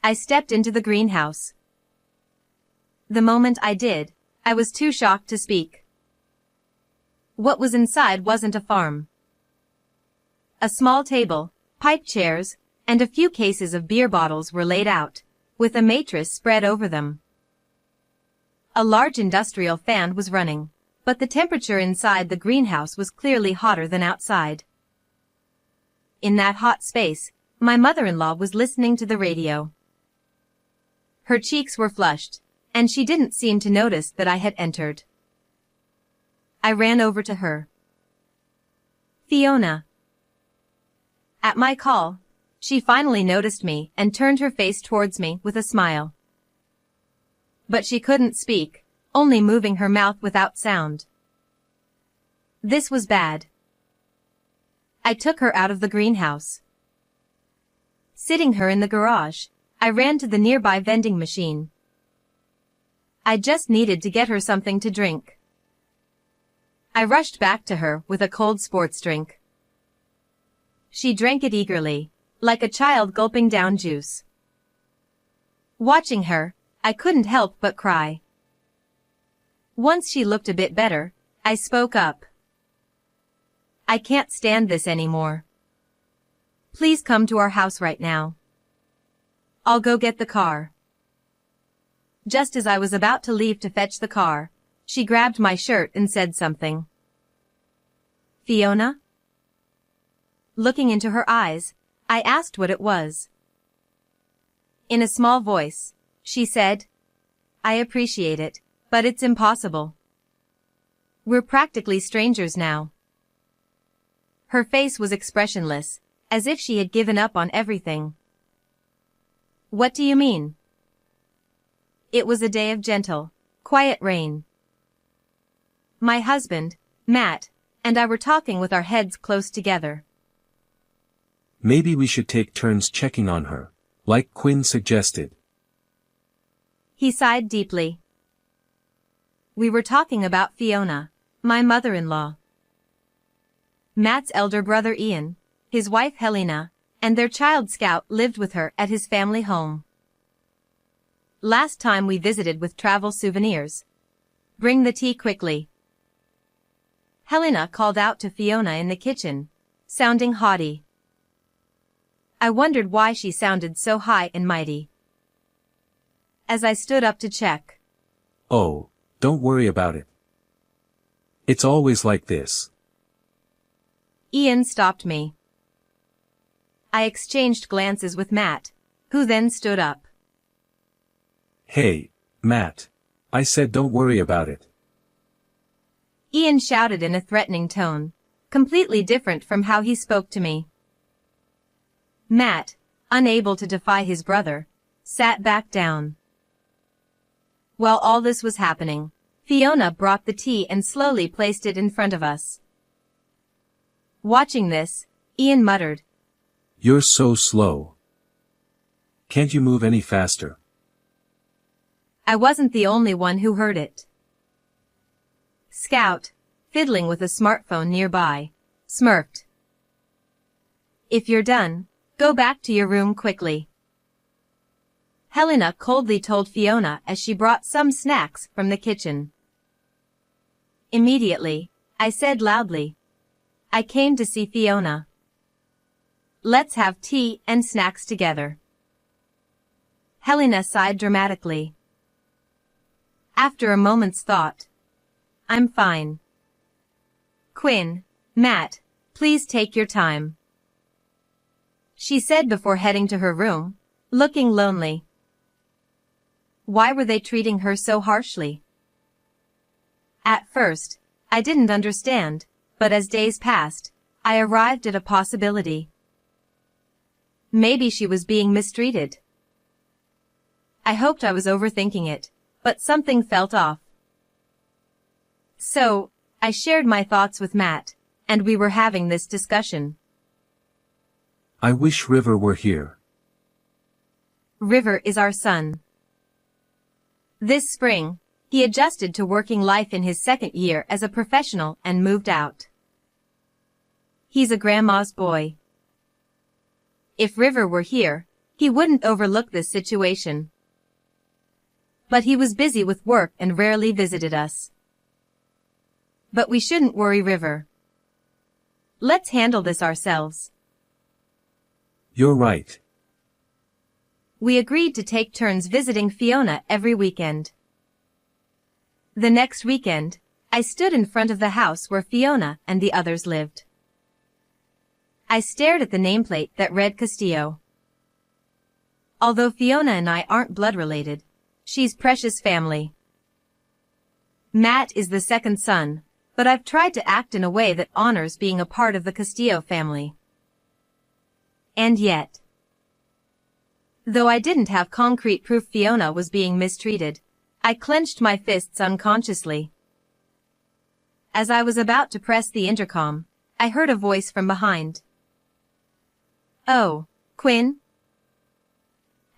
I stepped into the greenhouse. The moment I did, I was too shocked to speak. What was inside wasn't a farm. A small table, pipe chairs, and a few cases of beer bottles were laid out, with a mattress spread over them. A large industrial fan was running, but the temperature inside the greenhouse was clearly hotter than outside. In that hot space, my mother-in-law was listening to the radio. Her cheeks were flushed, and she didn't seem to notice that I had entered. I ran over to her. "Fiona." At my call, she finally noticed me and turned her face towards me with a smile. But she couldn't speak, only moving her mouth without sound. This was bad. I took her out of the greenhouse. Sitting her in the garage, I ran to the nearby vending machine. I just needed to get her something to drink. I rushed back to her with a cold sports drink. She drank it eagerly, like a child gulping down juice. Watching her, I couldn't help but cry. Once she looked a bit better, I spoke up. "I can't stand this anymore. Please come to our house right now. I'll go get the car." Just as I was about to leave to fetch the car, she grabbed my shirt and said something. "Fiona?" Looking into her eyes, I asked what it was. In a small voice, she said, "I appreciate it, but it's impossible. We're practically strangers now." Her face was expressionless, as if she had given up on everything. "What do you mean?" It was a day of gentle, quiet rain. My husband, Matt, and I were talking with our heads close together. "Maybe we should take turns checking on her, like Quinn suggested." He sighed deeply. We were talking about Fiona, my mother-in-law. Matt's elder brother Ian, his wife Helena, and their child Scout lived with her at his family home. Last time we visited with travel souvenirs. "Bring the tea quickly." Helena called out to Fiona in the kitchen, sounding haughty. I wondered why she sounded so high and mighty. As I stood up to check. "Oh, don't worry about it. It's always like this." Ian stopped me. I exchanged glances with Matt, who then stood up. "Hey, Matt. I said don't worry about it." Ian shouted in a threatening tone, completely different from how he spoke to me. Matt, unable to defy his brother, sat back down. While all this was happening, Fiona brought the tea and slowly placed it in front of us. Watching this, Ian muttered, "You're so slow. Can't you move any faster?" I wasn't the only one who heard it. Scout, fiddling with a smartphone nearby, smirked. "If you're done, go back to your room quickly." Helena coldly told Fiona as she brought some snacks from the kitchen. Immediately, I said loudly, "I came to see Fiona. Let's have tea and snacks together." Helena sighed dramatically. After a moment's thought, "I'm fine. Quinn, Matt, please take your time," she said before heading to her room, looking lonely. Why were they treating her so harshly? At first, I didn't understand, but as days passed, I arrived at a possibility. Maybe she was being mistreated. I hoped I was overthinking it, but something felt off. So, I shared my thoughts with Matt, and we were having this discussion. "I wish River were here." River is our son. This spring, he adjusted to working life in his second year as a professional and moved out. He's a grandma's boy. If River were here, He wouldn't overlook this situation. But he was busy with work and rarely visited us. But we shouldn't worry, River. Let's handle this ourselves. You're right. We agreed to take turns visiting Fiona every weekend. The next weekend, I stood in front of the house where Fiona and the others lived. I stared at the nameplate that read Castillo. Although Fiona and I aren't blood related, she's precious family. Matt is the second son, but I've tried to act in a way that honors being a part of the Castillo family. And yet, though I didn't have concrete proof Fiona was being mistreated, I clenched my fists unconsciously. As I was about to press the intercom, I heard a voice from behind. "Oh, Quinn?"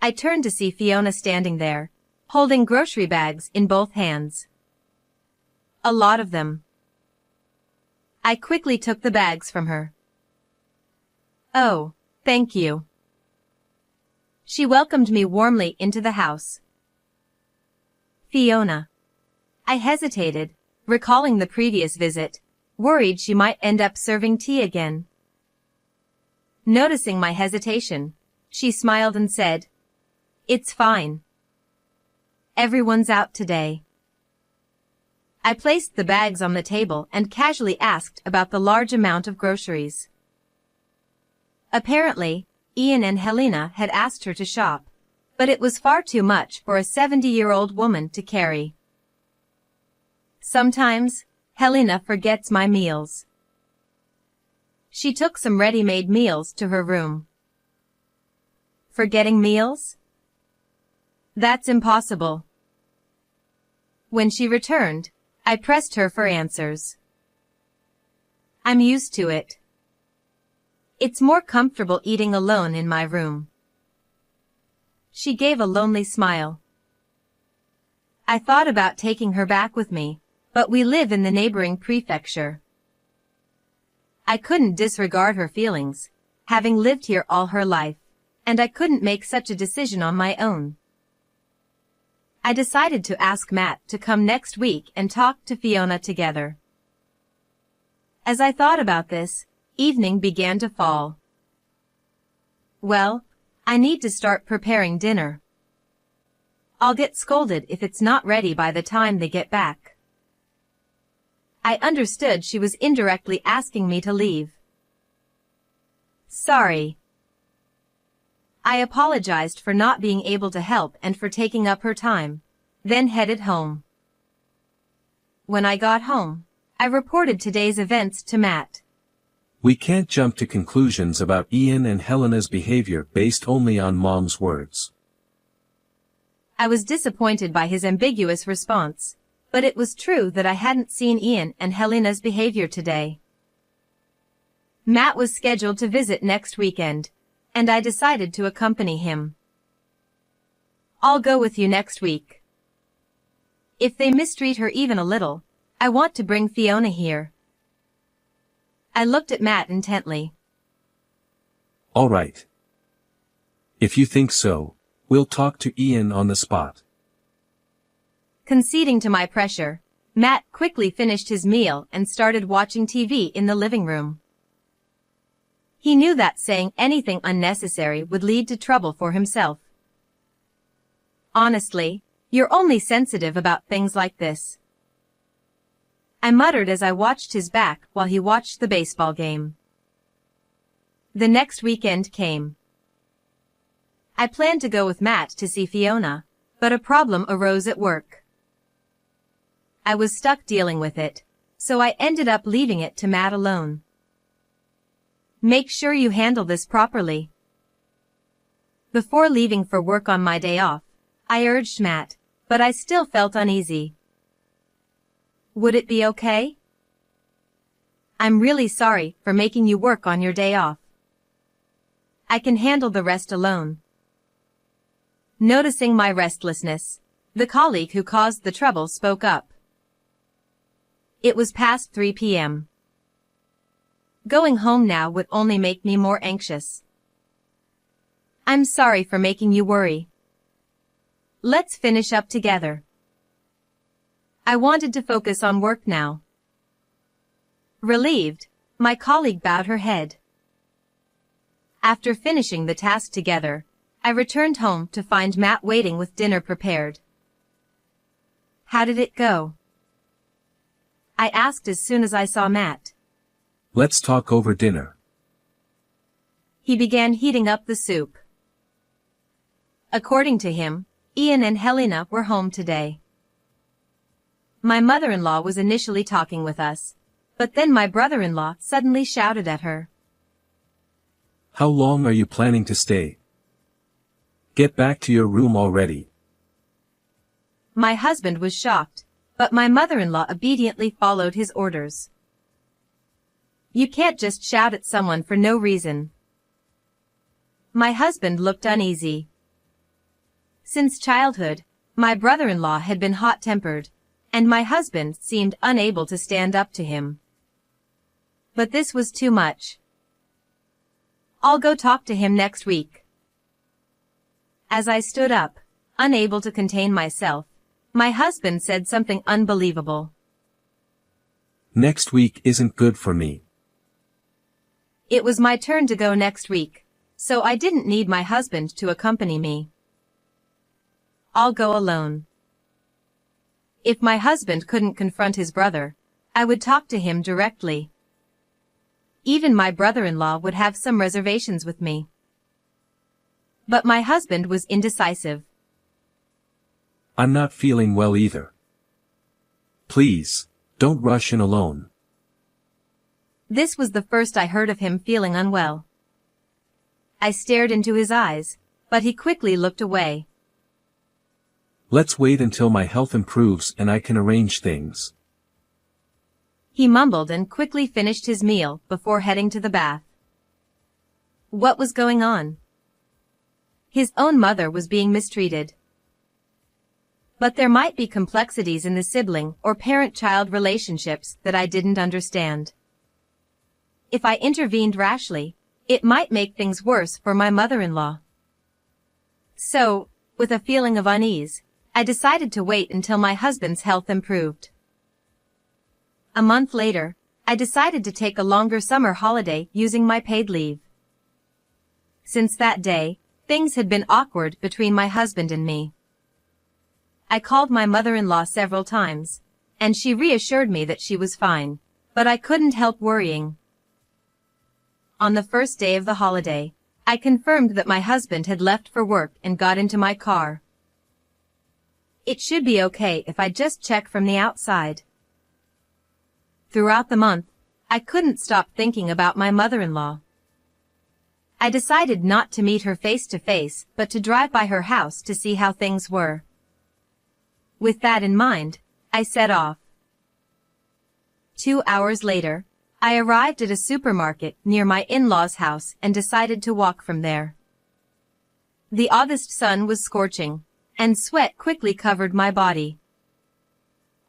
I turned to see Fiona standing there, holding grocery bags in both hands. A lot of them. I quickly took the bags from her. "Oh, thank you." She welcomed me warmly into the house. "Fiona." I hesitated, recalling the previous visit, worried she might end up serving tea again. Noticing my hesitation, she smiled and said, "It's fine. Everyone's out today." I placed the bags on the table and casually asked about the large amount of groceries. Apparently, Ian and Helena had asked her to shop, but it was far too much for a 70-year-old woman to carry. Sometimes, Helena forgets my meals. She took some ready-made meals to her room. Forgetting meals? That's impossible. When she returned, I pressed her for answers. I'm used to it. It's more comfortable eating alone in my room. She gave a lonely smile. I thought about taking her back with me, but we live in the neighboring prefecture. I couldn't disregard her feelings, having lived here all her life, and I couldn't make such a decision on my own. I decided to ask Matt to come next week and talk to Fiona together. As I thought about this, evening began to fall. Well, I need to start preparing dinner. I'll get scolded if it's not ready by the time they get back. I understood she was indirectly asking me to leave. Sorry. I apologized for not being able to help and for taking up her time, then headed home. When I got home, I reported today's events to Matt. We can't jump to conclusions about Ian and Helena's behavior based only on Mom's words. I was disappointed by his ambiguous response, but it was true that I hadn't seen Ian and Helena's behavior today. Matt was scheduled to visit next weekend, and I decided to accompany him. I'll go with you next week. If they mistreat her even a little, I want to bring Fiona here. I looked at Matt intently. All right. If you think so, we'll talk to Ian on the spot. Conceding to my pressure, Matt quickly finished his meal and started watching TV in the living room. He knew that saying anything unnecessary would lead to trouble for himself. Honestly, you're only sensitive about things like this. I muttered as I watched his back while he watched the baseball game. The next weekend came. I planned to go with Matt to see Fiona, but a problem arose at work. I was stuck dealing with it, so I ended up leaving it to Matt alone. Make sure you handle this properly. Before leaving for work on my day off, I urged Matt, but I still felt uneasy. Would it be okay? I'm really sorry for making you work on your day off. I can handle the rest alone. Noticing my restlessness, the colleague who caused the trouble spoke up. It was past 3 p.m. Going home now would only make me more anxious. I'm sorry for making you worry. Let's finish up together. I wanted to focus on work now. Relieved, my colleague bowed her head. After finishing the task together, I returned home to find Matt waiting with dinner prepared. How did it go? I asked as soon as I saw Matt. Let's talk over dinner. He began heating up the soup. According to him, Ian and Helena were home today. My mother-in-law was initially talking with us, but then my brother-in-law suddenly shouted at her. How long are you planning to stay? Get back to your room already. My husband was shocked, but my mother-in-law obediently followed his orders. You can't just shout at someone for no reason. My husband looked uneasy. Since childhood, my brother-in-law had been hot-tempered, and my husband seemed unable to stand up to him. But this was too much. I'll go talk to him next week. As I stood up, unable to contain myself, my husband said something unbelievable. Next week isn't good for me. It was my turn to go next week, so I didn't need my husband to accompany me. I'll go alone. If my husband couldn't confront his brother, I would talk to him directly. Even my brother-in-law would have some reservations with me. But my husband was indecisive. I'm not feeling well either. Please, don't rush in alone. This was the first I heard of him feeling unwell. I stared into his eyes, but he quickly looked away. Let's wait until my health improves and I can arrange things. He mumbled and quickly finished his meal before heading to the bath. What was going on? His own mother was being mistreated. But there might be complexities in the sibling or parent-child relationships that I didn't understand. If I intervened rashly, it might make things worse for my mother-in-law. So, with a feeling of unease, I decided to wait until my husband's health improved. A month later, I decided to take a longer summer holiday using my paid leave. Since that day, things had been awkward between my husband and me. I called my mother-in-law several times, and she reassured me that she was fine, but I couldn't help worrying. On the first day of the holiday, I confirmed that my husband had left for work and got into my car. It should be okay if I just check from the outside. Throughout the month, I couldn't stop thinking about my mother-in-law. I decided not to meet her face to face, but to drive by her house to see how things were. With that in mind, I set off. 2 hours later, I arrived at a supermarket near my in-laws' house and decided to walk from there. The August sun was scorching, and sweat quickly covered my body.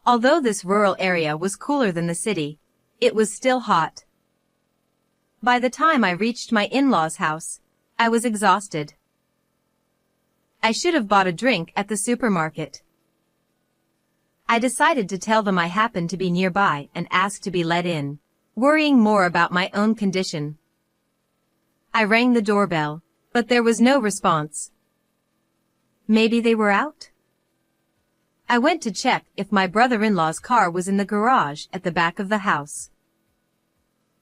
Although this rural area was cooler than the city, it was still hot. By the time I reached my in-laws' house, I was exhausted. I should have bought a drink at the supermarket. I decided to tell them I happened to be nearby and ask to be let in, worrying more about my own condition. I rang the doorbell, but there was no response. Maybe they were out? I went to check if my brother-in-law's car was in the garage at the back of the house.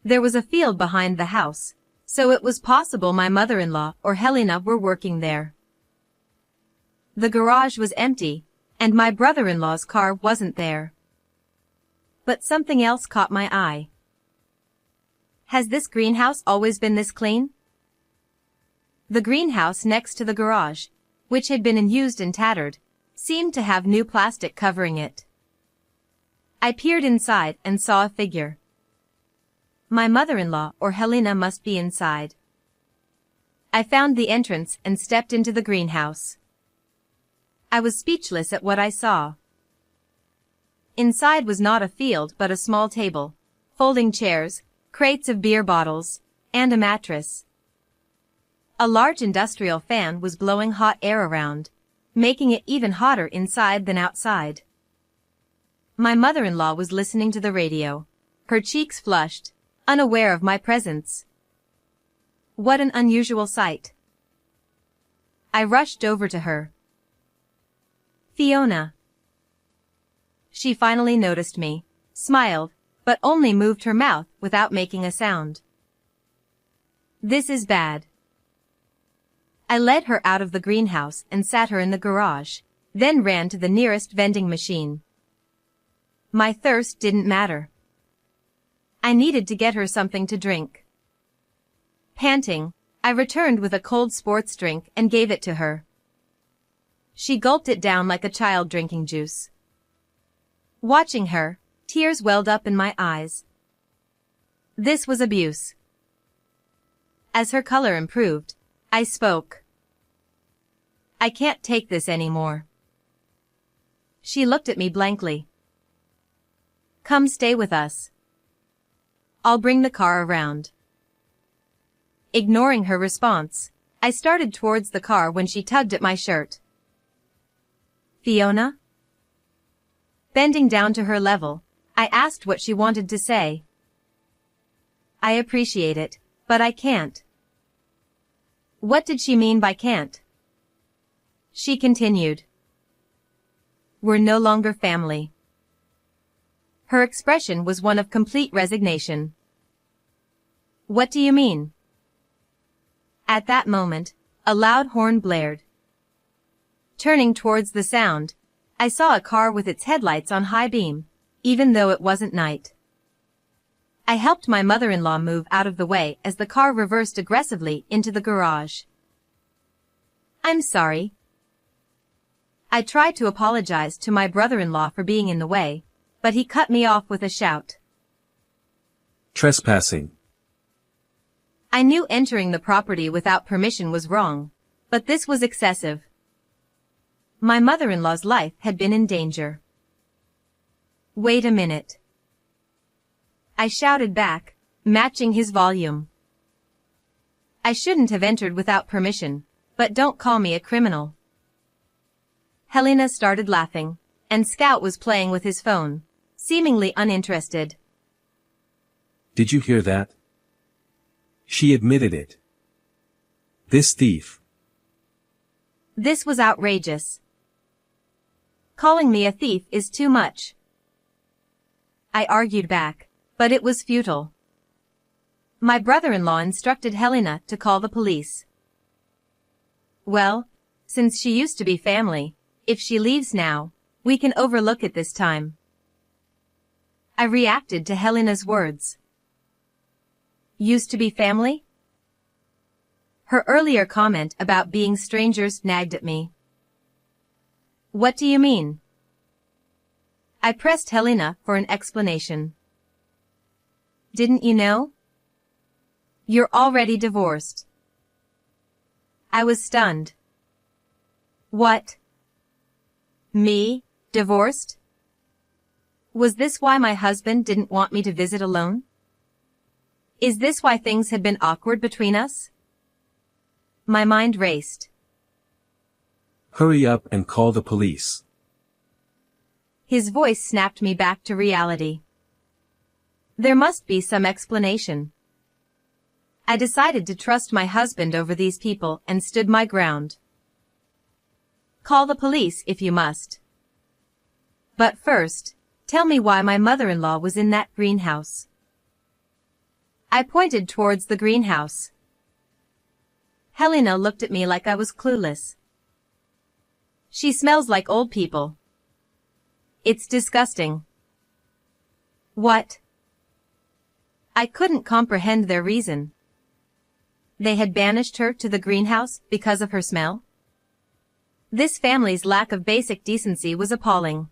There was a field behind the house, so it was possible my mother-in-law or Helena were working there. The garage was empty, and my brother-in-law's car wasn't there. But something else caught my eye. Has this greenhouse always been this clean? The greenhouse next to the garage, which had been unused and tattered, seemed to have new plastic covering it. I peered inside and saw a figure. My mother-in-law or Helena must be inside. I found the entrance and stepped into the greenhouse. I was speechless at what I saw. Inside was not a field but a small table, folding chairs, crates of beer bottles, and a mattress. A large industrial fan was blowing hot air around, making it even hotter inside than outside. My mother-in-law was listening to the radio, her cheeks flushed, unaware of my presence. What an unusual sight. I rushed over to her. Fiona. She finally noticed me, smiled, but only moved her mouth without making a sound. This is bad. I led her out of the greenhouse and sat her in the garage, then ran to the nearest vending machine. My thirst didn't matter. I needed to get her something to drink. Panting, I returned with a cold sports drink and gave it to her. She gulped it down like a child drinking juice. Watching her, tears welled up in my eyes. This was abuse. As her color improved, I spoke. I can't take this anymore. She looked at me blankly. Come stay with us. I'll bring the car around. Ignoring her response, I started towards the car when she tugged at my shirt. Fiona? Bending down to her level, I asked what she wanted to say. I appreciate it, but I can't. What did she mean by can't? She continued. We're no longer family. Her expression was one of complete resignation. What do you mean? At that moment, a loud horn blared. Turning towards the sound, I saw a car with its headlights on high beam, even though it wasn't night. I helped my mother-in-law move out of the way as the car reversed aggressively into the garage. I'm sorry. I tried to apologize to my brother-in-law for being in the way, but he cut me off with a shout. Trespassing. I knew entering the property without permission was wrong, but this was excessive. My mother-in-law's life had been in danger. Wait a minute. I shouted back, matching his volume. I shouldn't have entered without permission, but don't call me a criminal. Helena started laughing, and Scout was playing with his phone, seemingly uninterested. Did you hear that? She admitted it. This thief. This was outrageous. Calling me a thief is too much. I argued back, but it was futile. My brother-in-law instructed Helena to call the police. Well, since she used to be family, if she leaves now, we can overlook it this time. I reacted to Helena's words. Used to be family? Her earlier comment about being strangers nagged at me. What do you mean? I pressed Helena for an explanation. Didn't you know? You're already divorced. I was stunned. What? Me, divorced? Was this why my husband didn't want me to visit alone? Is this why things had been awkward between us? My mind raced. Hurry up and call the police. His voice snapped me back to reality. There must be some explanation. I decided to trust my husband over these people and stood my ground. Call the police if you must. But first, tell me why my mother-in-law was in that greenhouse. I pointed towards the greenhouse. Helena looked at me like I was clueless. She smells like old people. It's disgusting. What? I couldn't comprehend their reason. They had banished her to the greenhouse because of her smell? This family's lack of basic decency was appalling.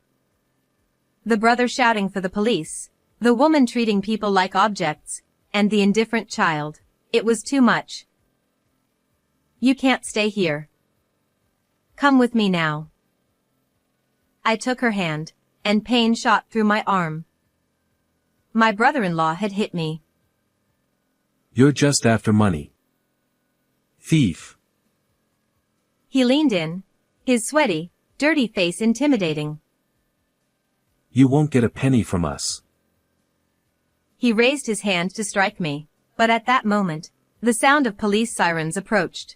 The brother shouting for the police, the woman treating people like objects, and the indifferent child. It was too much. You can't stay here. Come with me now. I took her hand, and pain shot through my arm. My brother-in-law had hit me. You're just after money. Thief. He leaned in, his sweaty, dirty face intimidating. You won't get a penny from us. He raised his hand to strike me, but at that moment, the sound of police sirens approached.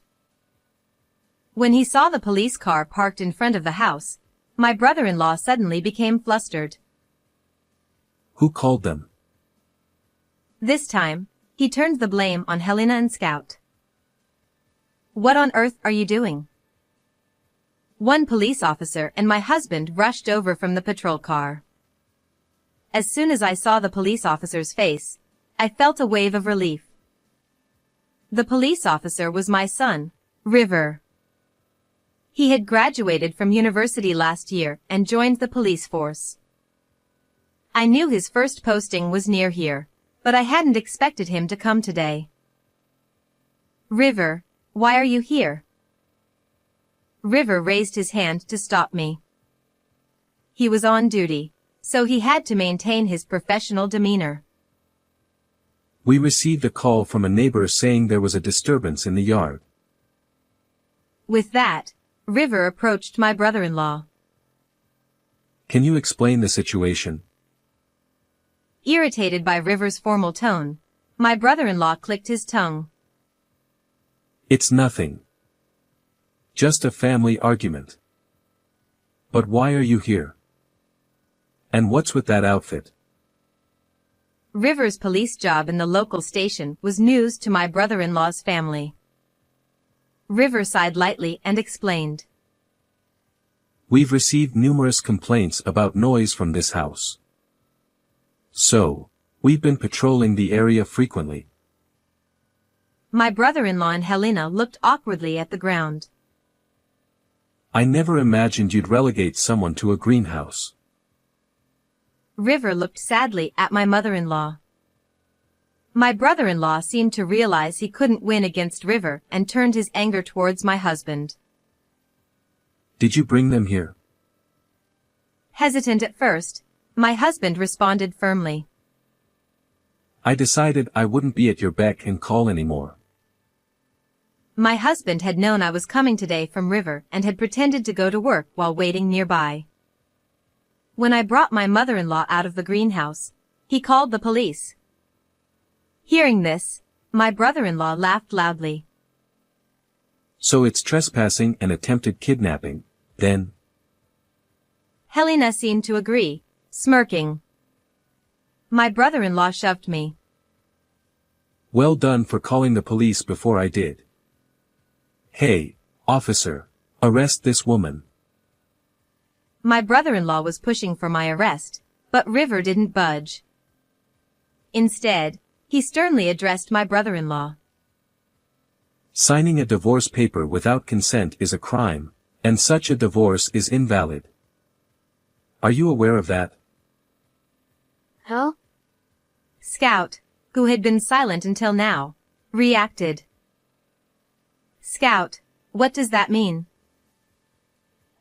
When he saw the police car parked in front of the house, my brother-in-law suddenly became flustered. Who called them? This time, he turned the blame on Helena and Scout. What on earth are you doing? One police officer and my husband rushed over from the patrol car. As soon as I saw the police officer's face, I felt a wave of relief. The police officer was my son, River. He had graduated from university last year and joined the police force. I knew his first posting was near here, but I hadn't expected him to come today. River, why are you here? River raised his hand to stop me. He was on duty, so he had to maintain his professional demeanor. We received a call from a neighbor saying there was a disturbance in the yard. With that, River approached my brother-in-law. Can you explain the situation? Irritated by River's formal tone, my brother-in-law clicked his tongue. It's nothing. Just a family argument. But why are you here? And what's with that outfit? River's police job in the local station was news to my brother-in-law's family. River sighed lightly and explained. We've received numerous complaints about noise from this house. So, we've been patrolling the area frequently. My brother-in-law and Helena looked awkwardly at the ground. I never imagined you'd relegate someone to a greenhouse. River looked sadly at my mother-in-law. My brother-in-law seemed to realize he couldn't win against River and turned his anger towards my husband. Did you bring them here? Hesitant at first, my husband responded firmly. I decided I wouldn't be at your beck and call anymore. My husband had known I was coming today from River and had pretended to go to work while waiting nearby. When I brought my mother-in-law out of the greenhouse, he called the police. Hearing this, my brother-in-law laughed loudly. So it's trespassing and attempted kidnapping, then? Helena seemed to agree, smirking. My brother-in-law shoved me. Well done for calling the police before I did. Hey, officer, arrest this woman. My brother-in-law was pushing for my arrest, but River didn't budge. Instead, he sternly addressed my brother-in-law. Signing a divorce paper without consent is a crime, and such a divorce is invalid. Are you aware of that? Huh? Scout, who had been silent until now, reacted. Scout, what does that mean?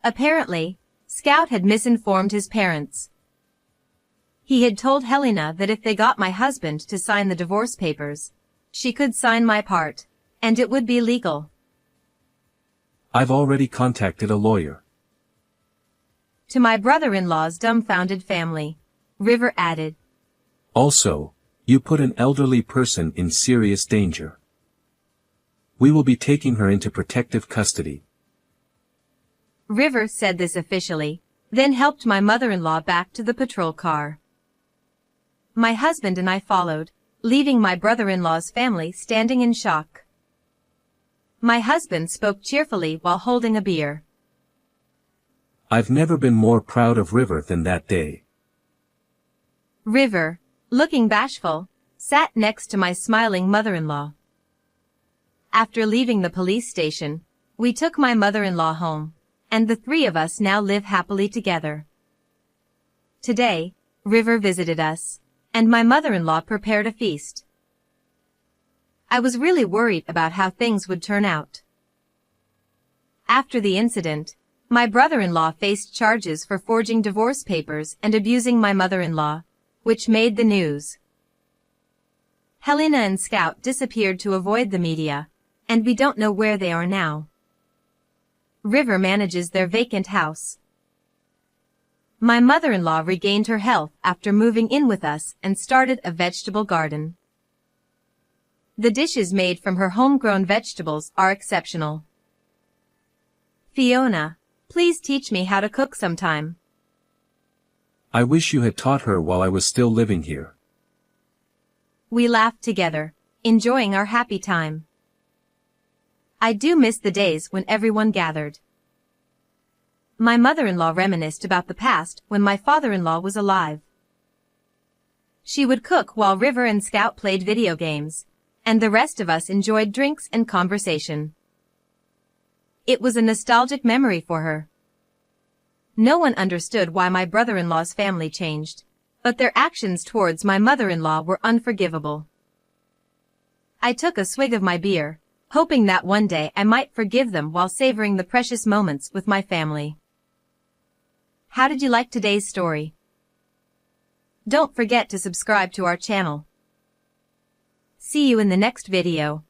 Apparently, Scout had misinformed his parents. He had told Helena that if they got my husband to sign the divorce papers, she could sign my part, and it would be legal. I've already contacted a lawyer. To my brother-in-law's dumbfounded family, River added. Also, you put an elderly person in serious danger. We will be taking her into protective custody. River said this officially, then helped my mother-in-law back to the patrol car. My husband and I followed, leaving my brother-in-law's family standing in shock. My husband spoke cheerfully while holding a beer. I've never been more proud of River than that day. River, looking bashful, sat next to my smiling mother-in-law. After leaving the police station, we took my mother-in-law home, and the three of us now live happily together. Today, River visited us, and my mother-in-law prepared a feast. I was really worried about how things would turn out. After the incident, my brother-in-law faced charges for forging divorce papers and abusing my mother-in-law, which made the news. Helena and Scout disappeared to avoid the media, and we don't know where they are now. River manages their vacant house. My mother-in-law regained her health after moving in with us and started a vegetable garden. The dishes made from her homegrown vegetables are exceptional. Fiona, please teach me how to cook sometime. I wish you had taught her while I was still living here. We laughed together, enjoying our happy time. I do miss the days when everyone gathered. My mother-in-law reminisced about the past when my father-in-law was alive. She would cook while River and Scout played video games, and the rest of us enjoyed drinks and conversation. It was a nostalgic memory for her. No one understood why my brother-in-law's family changed, but their actions towards my mother-in-law were unforgivable. I took a swig of my beer, hoping that one day I might forgive them while savoring the precious moments with my family. How did you like today's story? Don't forget to subscribe to our channel. See you in the next video.